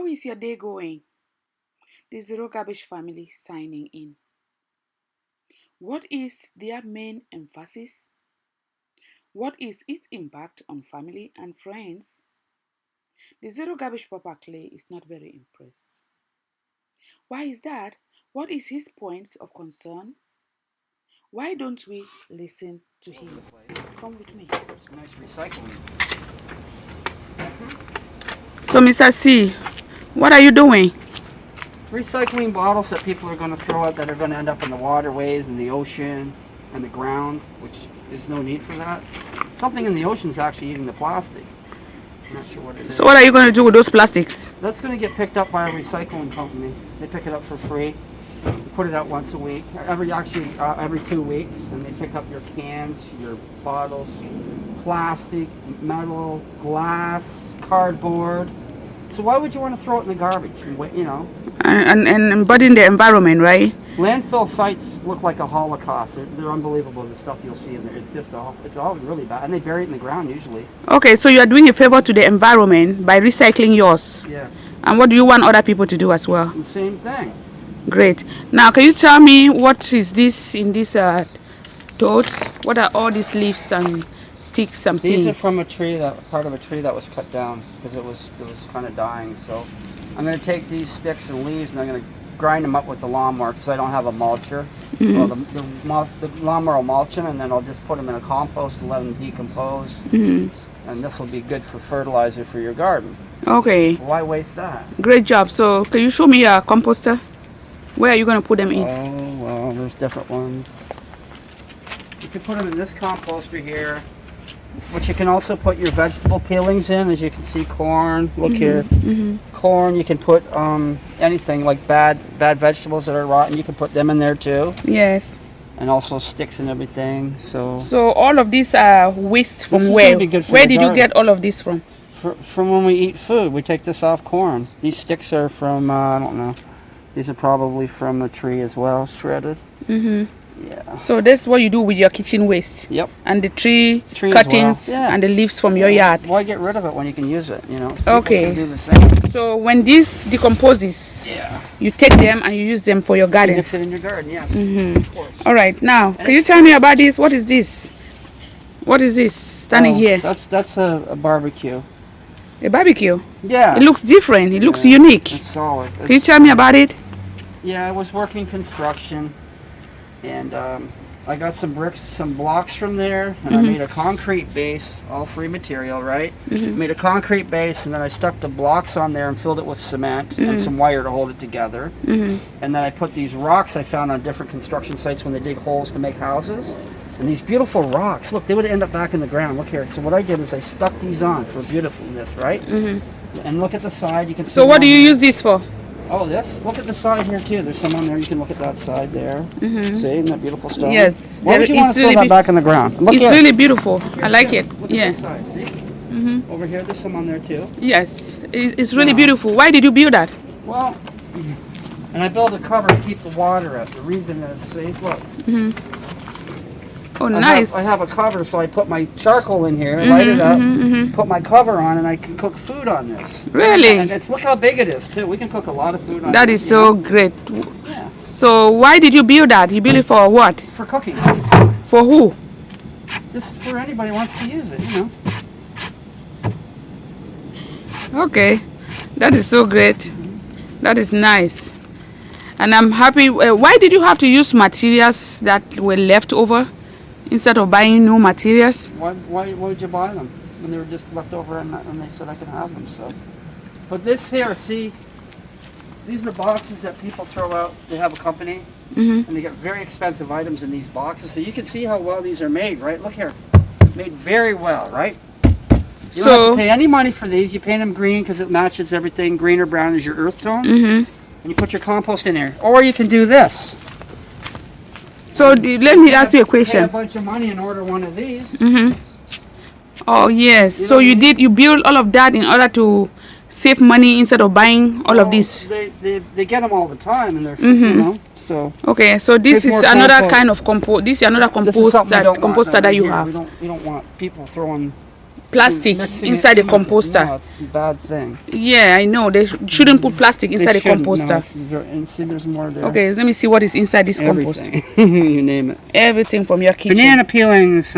How is your day going? The Zero Garbage family signing in. What is their main emphasis? What is its impact on family and friends? The Zero Garbage Papa Clay is not very impressed. Why is that? What is his point of concern? Why don't we listen to him? Come with me. It's nice recycling. So, Mr. C, what are you doing? Recycling bottles that people are going to throw out that are going to end up in the waterways and the ocean and the ground, which is no need for that. Something in the ocean is actually eating the plastic. I'm not sure what it is. So what are you going to do with those plastics? That's going to get picked up by a recycling company. They pick it up for free. Put it out once a week, every 2 weeks, and they pick up your cans, your bottles, plastic, metal, glass, cardboard. So why would you want to throw it in the garbage? You know. And burden the environment, right? Landfill sites look like a holocaust. They're unbelievable, the stuff you'll see in there. It's all really bad, and they bury it in the ground usually. Okay, so you are doing a favor to the environment by recycling yours. Yeah. And what do you want other people to do as well? The same thing. Great. Now, can you tell me what is this in this totes? What are all these leaves and sticks I'm seeing? These are from part of a tree that was cut down because it was kind of dying. So I'm going to take these sticks and leaves and I'm going to grind them up with the lawnmower because I don't have a mulcher. Mm-hmm. Well, the lawnmower will mulch them, and then I'll just put them in a compost and let them decompose. Mm-hmm. And this will be good for fertilizer for your garden. Okay. Why waste that? Great job. So can you show me a composter? Where are you going to put them in? Oh, well, there's different ones. You can put them in this composter here, which you can also put your vegetable peelings in. As you can see, corn. Look here. Mm-hmm. Corn. You can put anything like bad vegetables that are rotten. You can put them in there too. Yes. And also sticks and everything. So all of these are waste from where? Where did you get all of this from? From when we eat food. We take this off corn. These sticks are from I don't know. These are probably from the tree as well, shredded. Mm-hmm. Yeah. So that's what you do with your kitchen waste. Yep. And the tree well. cuttings Yeah. and the leaves from your yard. Why get rid of it when you can use it? You know. Okay. People can do the same. So when this decomposes, you take them and you use them for your garden. Mix it in your garden, yes. Mm-hmm. Of course. All right. Now, can you tell me about this? What is this? What is this standing here? That's a barbecue. A barbecue. Yeah. It looks different. It looks unique. It's solid. Can you tell me about it? Yeah, I was working construction, and I got some bricks, some blocks from there, and I made a concrete base, all free material, right? Made a concrete base, and then I stuck the blocks on there and filled it with cement and some wire to hold it together. And then I put these rocks I found on different construction sites when they dig holes to make houses. And these beautiful rocks, look, they would end up back in the ground. Look here. So what I did is I stuck these on for beautifulness, right? And look at the side. You can see. So what do you use this for? Oh, this? Look at the side here too. There's some on there. You can look at that side there. See, isn't that beautiful stuff? Yes. Why would you want to throw that back in the ground? Look it's here. really beautiful. I like it. Look Yeah. at this side. See? Over here, there's some on there too. Yes. It's really beautiful. Why did you build that? Well, and I built a cover to keep the water up. The reason is, see, look. Oh, nice. I have a cover, so I put my charcoal in here, light it up, put my cover on, and I can cook food on this. Really? And look how big it is, too. We can cook a lot of food on That this, is so great. Yeah. So why did you build that? You build it for what? For cooking. For who? Just for anybody who wants to use it, you know. Okay. That is so great. That is nice. And I'm happy. Why did you have to use materials that were left over instead of buying new materials? Why would you buy them when they were just left over and they said I can have them? So, but this here, see, these are boxes that people throw out. They have a company, and they get very expensive items in these boxes. So you can see how well these are made, right? Look here, made very well, right? You don't have to pay any money for these. You paint them green because it matches everything. Green or brown is your earth tone, and you put your compost in there. Or you can do this. So let me ask you a question. Pay a bunch of money and order one of these. Oh yes. So you build all of that in order to save money instead of buying all of this. They get them all the time, and they're you know. So okay. So this is another kind of compost. This is another composter that you have. We don't want people throwing plastic mixing inside the it in with- composter. No, it's a bad thing. Yeah, I know. They shouldn't put plastic inside the Shouldn't, no, composter. and see, there's more there. Okay, let me see what is inside this compost. Everything. You name it. Everything from your kitchen. Banana peelings,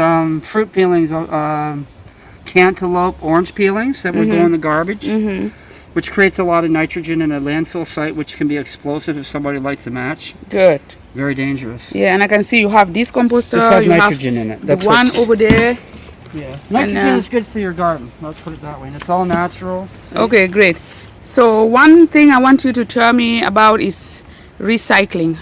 fruit peelings, cantaloupe, orange peelings that would go in the garbage, which creates a lot of nitrogen in a landfill site, which can be explosive if somebody lights a match. Good. Very dangerous. Yeah, and I can see you have this composter. This has you nitrogen in it. have That's the one over there. Yeah. Nitrogen And, is good for your garden. Let's put it that way. And it's all natural. See? Okay, great. So one thing I want you to tell me about is recycling.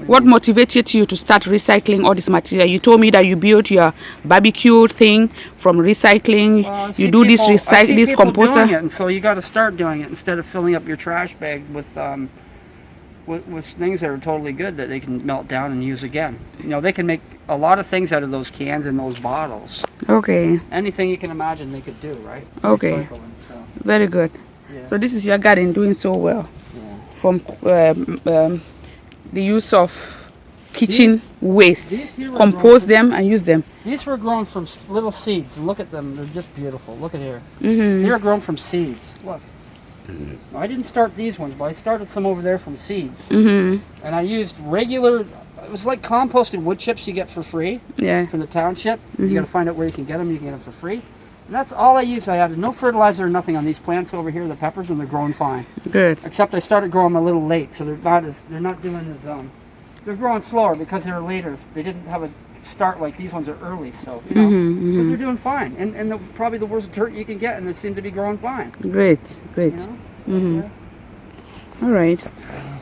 What motivated you to start recycling all this material? You told me that you built your barbecue thing from recycling. Well, I you see do people, this I see this people doing composter. it, and so you got to start doing it instead of filling up your trash bag with things that are totally good that they can melt down and use again. You know, they can make a lot of things out of those cans and those bottles. Okay. Anything you can imagine they could do, right? Okay. Recycling, so, Very good. yeah. So this is your garden doing so well. Yeah. From the use of kitchen waste. these here were Compost grown them and use them. These were grown from little seeds, and look at them. They're just beautiful. Look at here. Mm-hmm. They were grown from seeds. Look. I didn't start these ones, but I started some over there from seeds. Mm-hmm. And I used regular, it was like composted wood chips you get for free Yeah. from the township. You got to find out where you can get them. You can get them for free. And that's all I used. I added no fertilizer or nothing on these plants over here, the peppers, and they're growing fine. Good. Except I started growing them a little late, so they're not doing as, they're growing slower because they're later. They didn't have a start like these ones are early, so, you know, but they're doing fine. And probably the worst dirt you can get, and they seem to be growing fine. Great. Great. You know? Yeah. All right.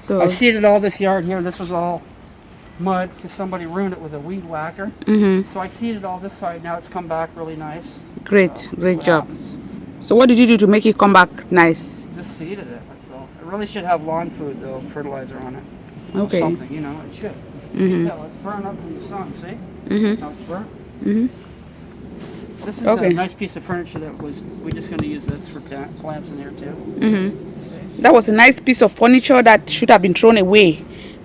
So. I seeded all this yard here. This was all mud because somebody ruined it with a weed whacker. Mm-hmm. So I seeded all this side. Now it's come back really nice. Great. So Great what job. happens. So what did you do to make it come back nice? Just seeded it. That's all. It really should have lawn food though, fertilizer on it. Okay. Something, you know, it should. Mm-hmm. Tell it's burned up from the sun. See? Mm-hmm. Now it's burnt. Mm-hmm. This is Okay. a nice piece of furniture that we're just going to use this for plants in here too. Mm-hmm. That was a nice piece of furniture that should have been thrown away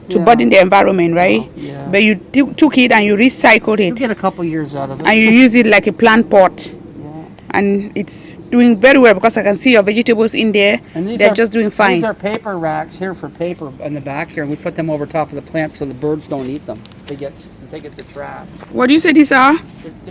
to Yeah. burden the environment, right? Yeah. But you took it and you recycled You it get a couple years out of it. and you use it like a plant pot. Yeah. And it's doing very well because I can see your vegetables in there. And these They're are, just doing fine. These are paper racks here for paper in the back here, and we put them over top of the plants so the birds don't eat them. They think it's a trap. What do you say these are?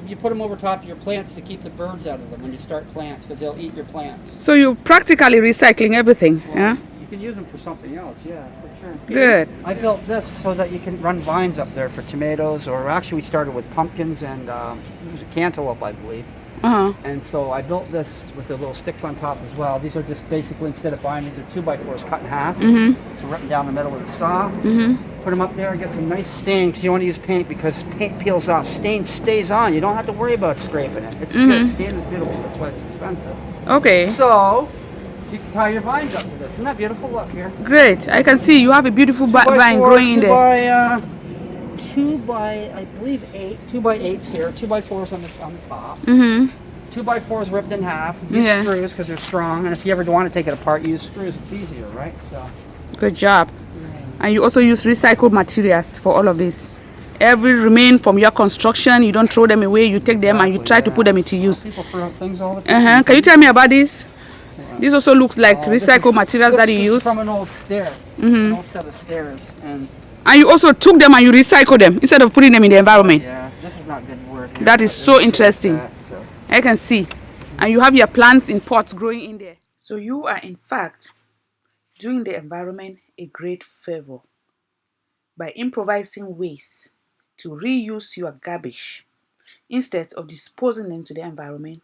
You put them over top of your plants to keep the birds out of them when you start plants, because they'll eat your plants. So you're practically recycling everything, Well, yeah? You can use them for something else, yeah, for sure. Good. I built this so that you can run vines up there for tomatoes, or actually we started with pumpkins and it was a cantaloupe, I believe. Uh-huh. And so I built this with the little sticks on top as well. These are just basically, instead of binding, these are 2x4s cut in half. So rip them down the middle with a saw. Put them up there, get some nice stain, because you want to use paint because paint peels off. Stain stays on. You don't have to worry about scraping it. It's good. Stain is beautiful. That's why it's expensive. Okay. So you can tie your vines up to this. Isn't that beautiful? Look here. Great. I can see you have a beautiful vine growing in there. 2 by, I believe 2x8s here, 2x4s on the top. 2x4s ripped in half. Use Yeah. screws because they're strong, and if you ever want to take it apart, use screws. It's easier, right? So. Good job. And you also use recycled materials for all of this. Every remain from your construction, you don't throw them away. You take them and you try to put them into use. People throw out things all the time. Can you tell me about this? This also looks like This recycled is- materials that you this is use. from an old stair, an old set of stairs, and And you also took them and you recycle them instead of putting them in the environment. yeah, this is not good word here, That is but so it's interesting. that, so. I can see. And you have your plants in pots growing in there. So you are in fact doing the environment a great favor by improvising ways to reuse your garbage instead of disposing them to the environment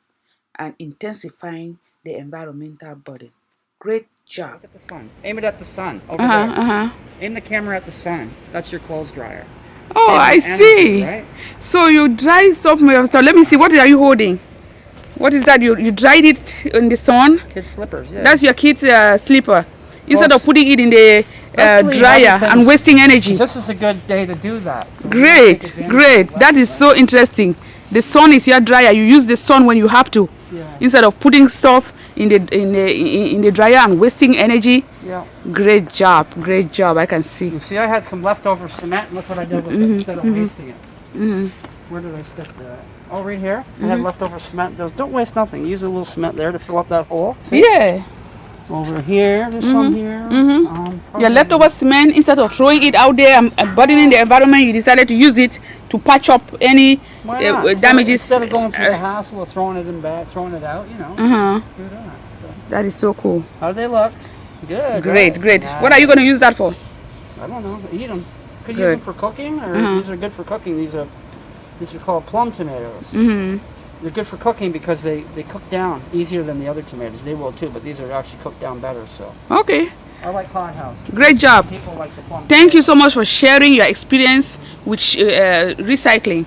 and intensifying the environmental burden. Great job. Look at the sun. Aim it at the sun over there. Aim the camera at the sun. That's your clothes dryer. Oh, I Saving see. energy, right? So you dry some of your stuff. Let me see. What are you holding? What is that? You dried it in the sun? Kids slippers, yeah. That's your kid's slipper. Instead Well, of putting it in the especially dryer other and things. wasting energy. This is a good day to do that. So Great, take advantage great. of That is so interesting. The sun is your dryer. You use the sun when you have to, Yeah. instead of putting stuff in the dryer and wasting energy. Yeah. Great job, great job. I can see. You see, I had some leftover cement, and look what I did with it instead of wasting it. Where did I stick that? Oh, right here. I had leftover cement. Don't waste nothing. Use a little cement there to fill up that hole. See? Yeah. Over here, there's some here. Your leftover cement, instead of throwing it out there and burdening the environment, you decided to use it to patch up any damages. Instead of going through the hassle of throwing it in bag, throwing it out, you know. Do that. So. That is so cool. How do they look? Good. Great, right? great. Nice. What are you going to use that for? I don't know. Eat them. Could Good. use them for cooking, or these are good for cooking. These are called plum tomatoes. They're good for cooking because they cook down easier than the other tomatoes. They will too, but these are actually cooked down better. So. Okay. I like hothouse. Great job. People like the plum. Thank you so much for sharing your experience with recycling.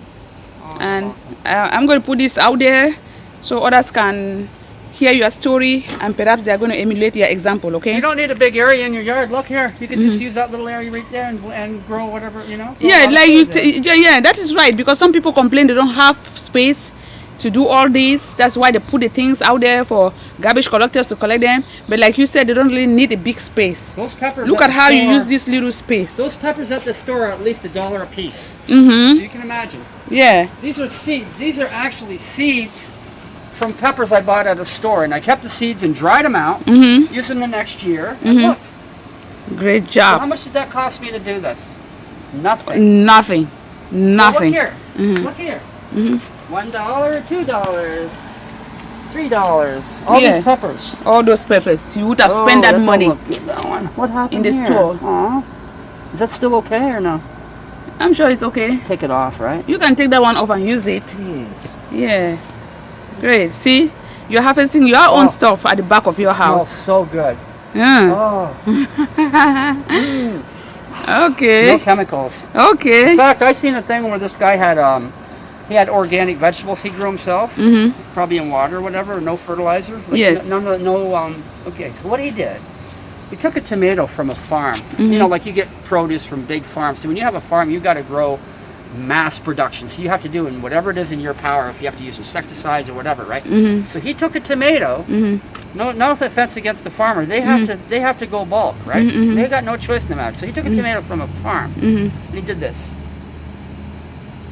And I'm going to put this out there so others can hear your story and perhaps they are going to emulate your example. Okay. You don't need a big area in your yard. Look here. You can just use that little area right there and grow whatever, you know. Yeah, like yeah, that is right, because some people complain they don't have space to do all this. That's why they put the things out there for garbage collectors to collect them. But like you said, they don't really need a big space. Those peppers. Look at how you use this little space. Those peppers at the store are at least $1 a piece. So you can imagine. Yeah. These are seeds. These are actually seeds from peppers I bought at a store, and I kept the seeds and dried them out. Used them the next year. And look. Great So job. how much did that cost me to do this? Nothing. Nothing. Nothing. So look here. Look here. $1, $2, $3. All these peppers. All those peppers. You would have spent that money What happened in the here? store. Aw. Is that still okay or no? I'm sure it's okay. Take it off, right? You can take that one off and use it. Jeez. Yeah. Great. See, you're harvesting your own stuff at the back of your Smells house. so good. Yeah. Oh. Okay. No chemicals. Okay. In fact, I seen a thing where this guy had he had organic vegetables he grew himself, probably in water or whatever, no fertilizer. Like Yes. Okay, so what he did, he took a tomato from a farm. You know, like you get produce from big farms. So when you have a farm, you got to grow mass production. So you have to do in whatever it is in your power. If you have to use insecticides or whatever, right? So he took a tomato. No offense against the farmer. They have to go bulk, right? They got no choice in the matter. So he took a tomato from a farm and he did this.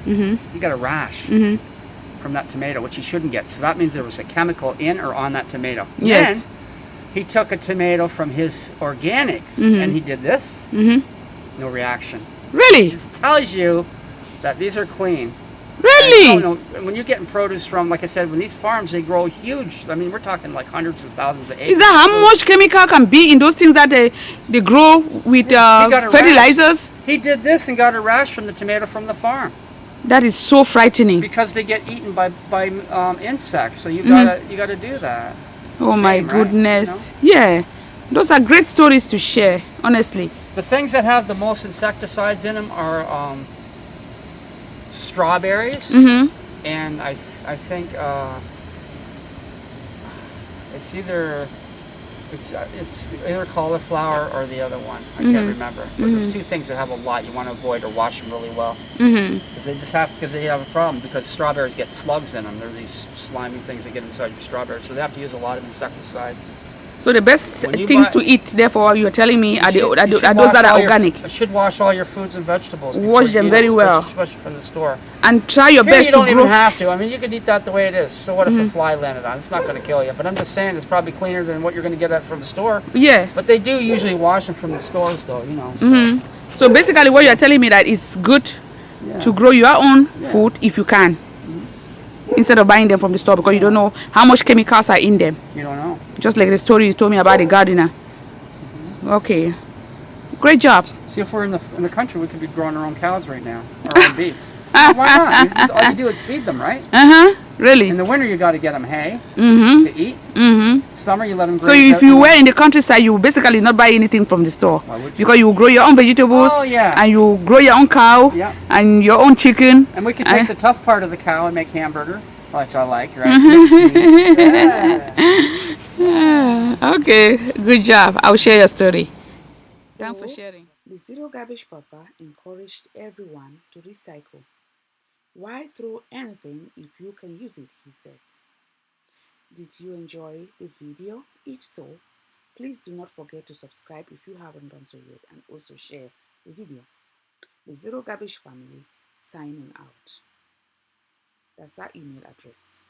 He got a rash from that tomato, which he shouldn't get. So that means there was a chemical in or on that tomato. Yes. Then he took a tomato from his organics and he did this. No reaction. Really? It tells you that these are clean. Really? No, when you're getting produce from, like I said, when these farms, they grow huge. I mean, we're talking like hundreds of thousands of acres. Is that how much chemical can be in those things that they grow with fertilizers? He did this and got a rash from the tomato from the farm. That is so frightening. Because they get eaten by insects, so you gotta do that. Oh my goodness. Right? Yeah, those are great stories to share. Honestly. The things that have the most insecticides in them are strawberries, and I think it's either cauliflower or the other one. I can't remember. But there's two things that have a lot you want to avoid or wash them really well. Because they have a problem because strawberries get slugs in them. They're these slimy things that get inside your strawberries, so they have to use a lot of insecticides. So the best things to eat, therefore, you're telling me, are those that are organic? You should wash all your fruits and vegetables. Wash them very well. Especially from the store. And try your best to grow. You don't even have to. I mean, you can eat that the way it is. So what if a fly landed on it? It's not going to kill you. But I'm just saying it's probably cleaner than what you're going to get from the store. Yeah. But they do usually wash them from the stores, though, you know. So basically what you're telling me that it's good to grow your own food if you can. Instead of buying them from the store, because you don't know how much chemicals are in them. You don't know. Just like the story you told me about the gardener. Okay. Great job. See, if we're in the country, we could be growing our own cows right now, our own beef. Why not? All you do is feed them, right? Really? In the winter, you got to get them hay to eat. Summer, you let them grow. So if you were in the countryside, you basically not buy anything from the store. Why would you? Because you grow your own vegetables. Oh, yeah. And you grow your own cow. Yeah. And your own chicken. And we can take the tough part of the cow and make hamburger. Which I like, right? Okay, good job. I'll share your story. Thanks for sharing. The Zero Garbage Papa encouraged everyone to recycle. Why throw anything if you can use it, he said. Did you enjoy the video? If so, please do not forget to subscribe if you haven't done so yet, and also share the video. The Zero Garbage family signing out. That's our email address.